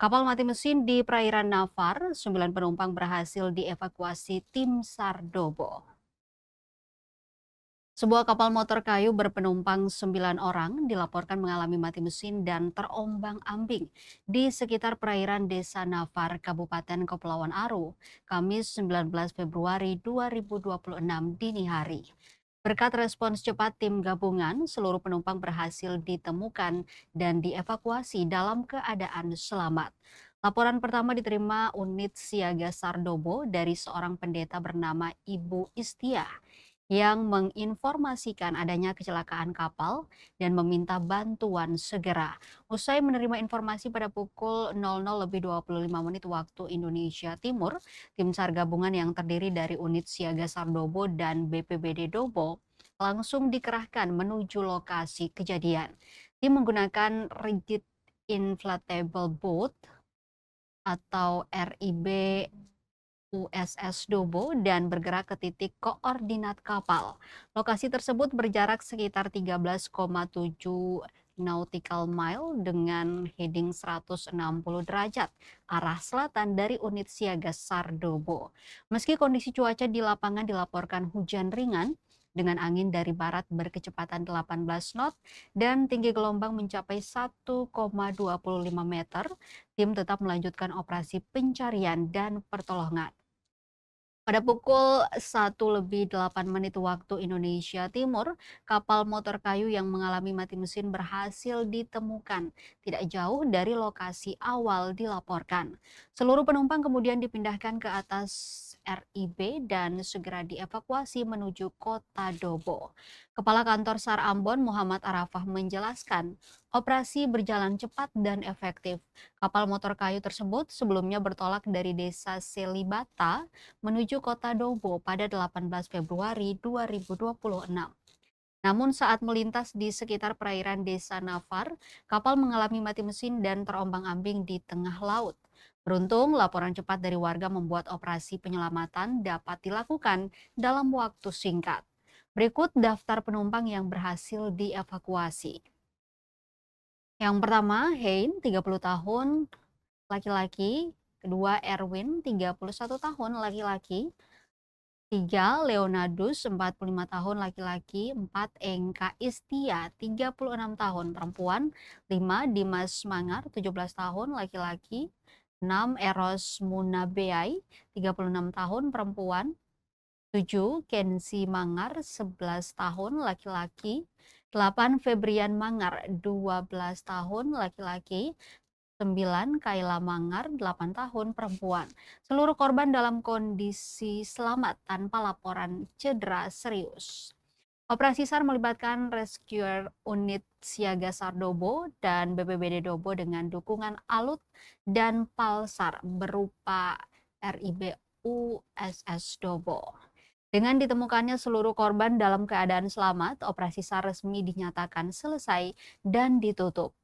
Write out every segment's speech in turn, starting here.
Kapal mati mesin di perairan Nafar, 9 penumpang berhasil dievakuasi tim SAR Dobo. Sebuah kapal motor kayu berpenumpang 9 orang dilaporkan mengalami mati mesin dan terombang-ambing di sekitar perairan Desa Nafar, Kabupaten Kepulauan Aru, Kamis 19 Februari 2026 dini hari. Berkat respons cepat tim gabungan, seluruh penumpang berhasil ditemukan dan dievakuasi dalam keadaan selamat. Laporan pertama diterima unit siaga Sardobo dari seorang pendeta bernama Ibu Istia yang menginformasikan adanya kecelakaan kapal dan meminta bantuan segera. Usai menerima informasi pada pukul 00.25 waktu Indonesia Timur, tim SAR gabungan yang terdiri dari unit siaga Sardobo dan BPBD Dobo langsung dikerahkan menuju lokasi kejadian. Tim menggunakan rigid inflatable boat atau RIB USS Dobo dan bergerak ke titik koordinat kapal. Lokasi tersebut berjarak sekitar 13,7 nautical mile dengan heading 160 derajat arah selatan dari unit siaga SAR Dobo. Meski kondisi cuaca di lapangan dilaporkan hujan ringan dengan angin dari barat berkecepatan 18 knot dan tinggi gelombang mencapai 1,25 meter, tim tetap melanjutkan operasi pencarian dan pertolongan. Pada pukul 1:08 waktu Indonesia Timur, kapal motor kayu yang mengalami mati mesin berhasil ditemukan tidak jauh dari lokasi awal dilaporkan. Seluruh penumpang kemudian dipindahkan ke atas RIB dan segera dievakuasi menuju kota Dobo. Kepala Kantor SAR Ambon Muhammad Arafah menjelaskan, operasi berjalan cepat dan efektif. Kapal motor kayu tersebut sebelumnya bertolak dari desa Selibata menuju kota Dobo pada 18 Februari 2026. Namun saat melintas di sekitar perairan desa Nafar, kapal mengalami mati mesin dan terombang-ambing di tengah laut. Beruntung, laporan cepat dari warga membuat operasi penyelamatan dapat dilakukan dalam waktu singkat. Berikut daftar penumpang yang berhasil dievakuasi. Yang pertama, Hein, 30 tahun, laki-laki. Kedua, Erwin, 31 tahun, laki-laki. 3. Leonardus, 45 tahun, laki-laki. 4. Engka Istia, 36 tahun, perempuan. 5. Dimas Mangar, 17 tahun, laki-laki. 6. Eros Munabeai, 36 tahun, perempuan. 7. Kenzi Mangar, 11 tahun, laki-laki. 8. Febrian Mangar, 12 tahun, laki-laki. 9. Kayla Mangar, 8 tahun, perempuan. Seluruh korban dalam kondisi selamat tanpa laporan cedera serius. Operasi SAR melibatkan rescuer unit siaga SAR Dobo dan BPBD Dobo dengan dukungan Alut dan Palsar berupa RIB USS Dobo. Dengan ditemukannya seluruh korban dalam keadaan selamat, operasi SAR resmi dinyatakan selesai dan ditutup.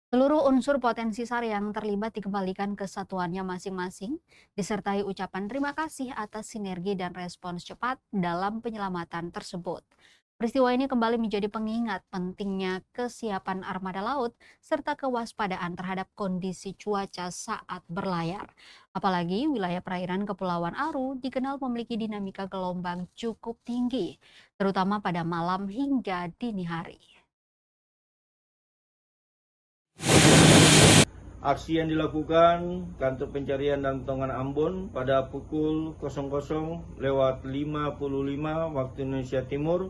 Seluruh unsur potensi SAR yang terlibat dikembalikan ke satuannya masing-masing, disertai ucapan terima kasih atas sinergi dan respons cepat dalam penyelamatan tersebut. Peristiwa ini kembali menjadi pengingat pentingnya kesiapan armada laut serta kewaspadaan terhadap kondisi cuaca saat berlayar. Apalagi wilayah perairan Kepulauan Aru dikenal memiliki dinamika gelombang cukup tinggi, terutama pada malam hingga dini hari. Aksi yang dilakukan Kantor Pencarian dan Pertolongan Ambon pada pukul 00.55 waktu Indonesia Timur,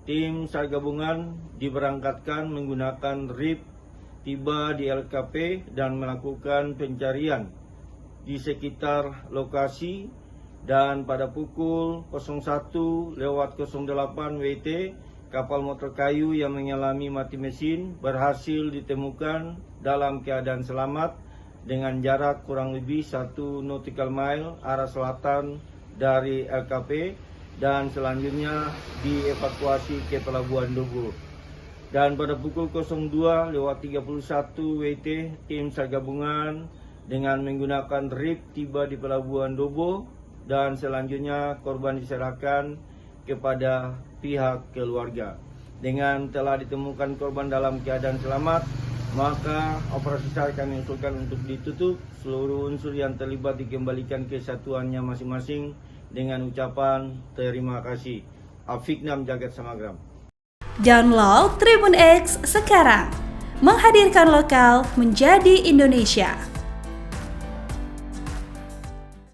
tim SAR gabungan diberangkatkan menggunakan RIB tiba di LKP dan melakukan pencarian di sekitar lokasi, dan pada pukul 01.08 WIT kapal motor kayu yang mengalami mati mesin berhasil ditemukan dalam keadaan selamat dengan jarak kurang lebih 1 nautical mile arah selatan dari LKP dan selanjutnya dievakuasi ke Pelabuhan Dobo. Dan pada pukul 02.31 WIT, tim SAR gabungan dengan menggunakan RIB tiba di Pelabuhan Dobo dan selanjutnya korban diserahkan kepada pihak keluarga. Dengan telah ditemukan korban dalam keadaan selamat, maka operasi SAR kami usulkan untuk ditutup, seluruh unsur yang terlibat dikembalikan ke satuannya masing-masing dengan ucapan terima kasih. Afiknam Jagat Samagram. Download Tribun X sekarang, menghadirkan lokal menjadi Indonesia.